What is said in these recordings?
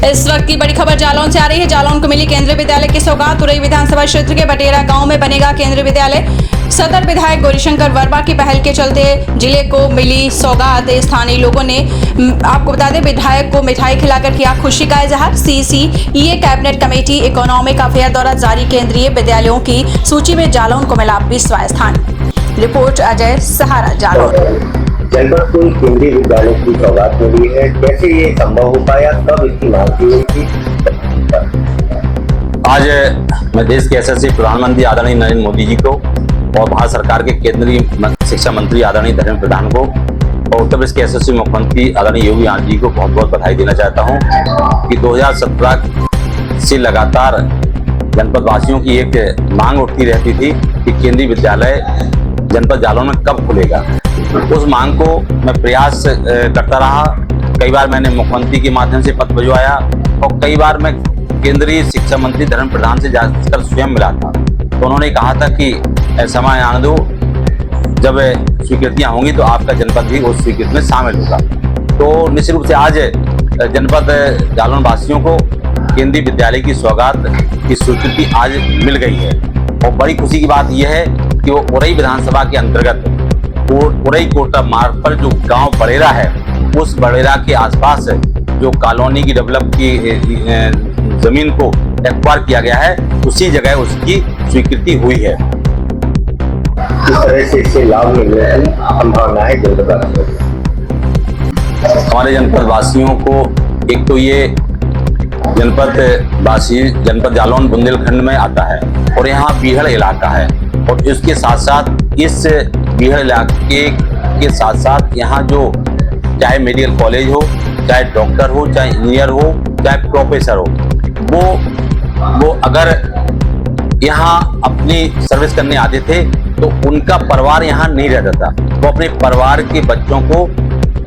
इस वक्त की बड़ी खबर जालौन से आ रही है। जालौन को मिली केंद्रीय विद्यालय की सौगात। उरई विधानसभा क्षेत्र के बटेरा गांव में बनेगा केंद्रीय विद्यालय। सदर विधायक गौरीशंकर वर्मा की पहल के चलते जिले को मिली सौगात। स्थानीय लोगों ने आपको बता दें विधायक को मिठाई खिलाकर किया खुशी का इजहार। CCEA cabinet committee economic affair द्वारा जारी केंद्रीय विद्यालयों की सूची में जालौन को मिला 20वां स्थान। रिपोर्ट अजय सहारा, जालौन। जनपद को केंद्रीय विद्यालय की सौगात मिली है, कैसे ये संभव हो पाया, कब इसकी मांग की गई थी? आज मैं देश के यशस्वी प्रधानमंत्री आदरणीय नरेंद्र मोदी जी को और भारत सरकार के केंद्रीय शिक्षा मंत्री आदरणीय धर्मेंद्र प्रधान को और उत्तर प्रदेश के यशस्वी मुख्यमंत्री आदरणीय योगी आदित्यनाथ जी को बहुत बहुत बधाई देना चाहता हूं कि 2017 से लगातार जनपद वासियों की एक मांग उठती रहती थी कि केंद्रीय विद्यालय जनपद जालौन में कब खुलेगा। उस मांग को मैं प्रयास करता रहा। कई बार मैंने मुख्यमंत्री के माध्यम से पत्र भिजवाया और कई बार मैं केंद्रीय शिक्षा मंत्री धर्मेंद्र प्रधान से जाकर स्वयं मिला था। तो उन्होंने कहा था कि समय आने दो, जब स्वीकृतियां होंगी तो आपका जनपद भी उस स्वीकृति में शामिल होगा। तो निश्चित रूप से आज जनपद जालौन वासियों को केंद्रीय विद्यालय की सौगात की स्वीकृति आज मिल गई है। और बड़ी खुशी की बात यह है कि वो उरई विधानसभा के अंतर्गत उरई कोटा मार्ग पर जो गांव बड़ेरा है, उस बड़ेरा के आसपास जो कॉलोनी की डेवलप की जमीन को एक्वायर किया गया है, उसी जगह उसकी स्वीकृति हुई है। किस तरह से इससे लाभ मिलने की संभावना है जनपद? हमारे जनपद वासियों को एक तो ये जनपद जालौन बुंदेलखंड में आता है और यहाँ बीहड़ इलाका है और इसके साथ साथ इस बीहड़ इलाके के साथ साथ यहाँ जो चाहे मेडिकल कॉलेज हो, चाहे डॉक्टर हो, चाहे इंजीनियर हो, चाहे प्रोफेसर हो, वो अगर यहाँ अपनी सर्विस करने आते थे तो उनका परिवार यहाँ नहीं रहता था। वो अपने परिवार के बच्चों को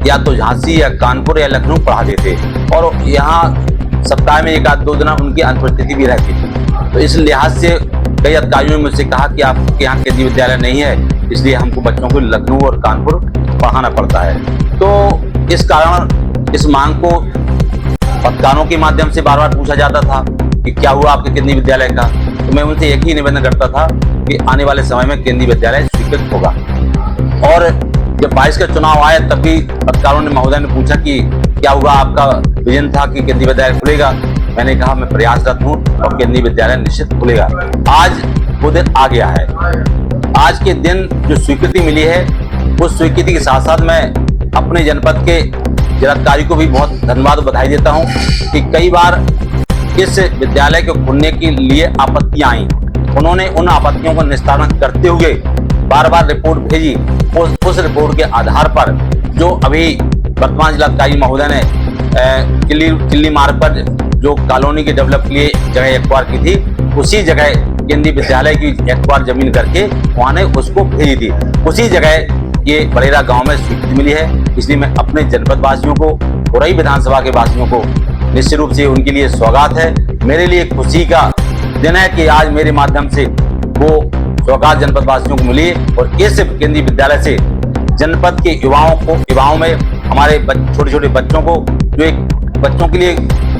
या तो झांसी या कानपुर या लखनऊ पढ़ाते थे और यहाँ सप्ताह में एक आध दो दिन उनकी अनुपस्थिति भी रहती थी। तो इस लिहाज से कई अधिकारियों ने मुझसे कहा कि आपके यहाँ केंद्रीय विद्यालय नहीं है, इसलिए हमको बच्चों को लखनऊ और कानपुर पढ़ाना पड़ता है। तो इस कारण इस मांग को पत्रकारों के माध्यम से बार बार पूछा जाता था कि क्या हुआ आपके केंद्रीय विद्यालय का। तो मैं उनसे एक ही निवेदन करता था कि आने वाले समय में केंद्रीय विद्यालय स्वीकृत होगा। और जब 22 का चुनाव आया तब भी पत्रकारों ने महोदय ने पूछा कि क्या हुआ, आपका विजन था कि केंद्रीय विद्यालय खुलेगा। मैंने कहा मैं प्रयासरत हूँ और केंद्रीय विद्यालय निश्चित खुलेगा। आज वो दिन आ गया है। आज के दिन जो स्वीकृति मिली है, उस स्वीकृति के साथ साथ मैं अपने जनपद के जिलाधिकारी को भी बहुत धन्यवाद और बधाई देता हूँ कि कई बार इस विद्यालय को खुलने के लिए आपत्तियां आई, उन्होंने उन आपत्तियों को निस्तारण करते हुए बार बार रिपोर्ट भेजी। उस रिपोर्ट के आधार पर जो अभी वर्तमान जिलाधिकारी महोदय ने किल्ली मार्ग पर जो कॉलोनी के डेवलप के लिए जगह एक्वायर की थी, उसी जगह केंद्रीय विद्यालय की एक्वायर जमीन करके वहां ने उसको भेजी थी। उसी जगह ये बड़ेरा गांव में स्वीकृति मिली है। इसलिए मैं अपने जनपद वासियों को, उरई विधानसभा के वासियों को निश्चित रूप से उनके लिए सौगात है। मेरे लिए खुशी का दिन है कि आज मेरे माध्यम से वो सौगात जनपद वासियों को मिली और इस केंद्रीय विद्यालय से जनपद के युवाओं में हमारे छोटे छोटे बच्चों को, जो एक बच्चों के लिए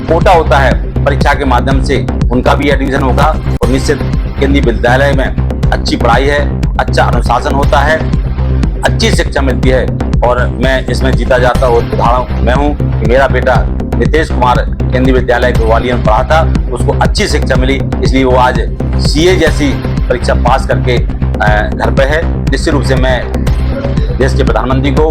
कोटा होता है परीक्षा के माध्यम से, उनका भी एडमिशन होगा और निश्चित केंद्रीय विद्यालय में अच्छी पढ़ाई है, अच्छा अनुशासन होता है, अच्छी शिक्षा मिलती है। और मैं इसमें जीता जाता और उदाहरण मैं हूँ कि मेरा बेटा नितेश कुमार केंद्रीय विद्यालय ग्वालियर में पढ़ा था, उसको अच्छी शिक्षा मिली, इसलिए वो आज CA जैसी परीक्षा पास करके घर पे है। निश्चित रूप से मैं देश के प्रधानमंत्री को,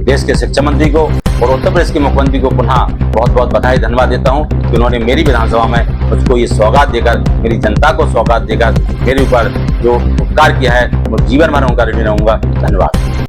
देश के शिक्षा मंत्री को और उत्तर प्रदेश के मुख्यमंत्री को पुनः बहुत बहुत बधाई धन्यवाद देता हूं कि उन्होंने मेरी विधानसभा में मुझको ये सौगात देकर, मेरी जनता को सौगात देकर मेरे ऊपर जो उपकार किया है, वो जीवन भर उनका ऋणी रहूंगा। धन्यवाद।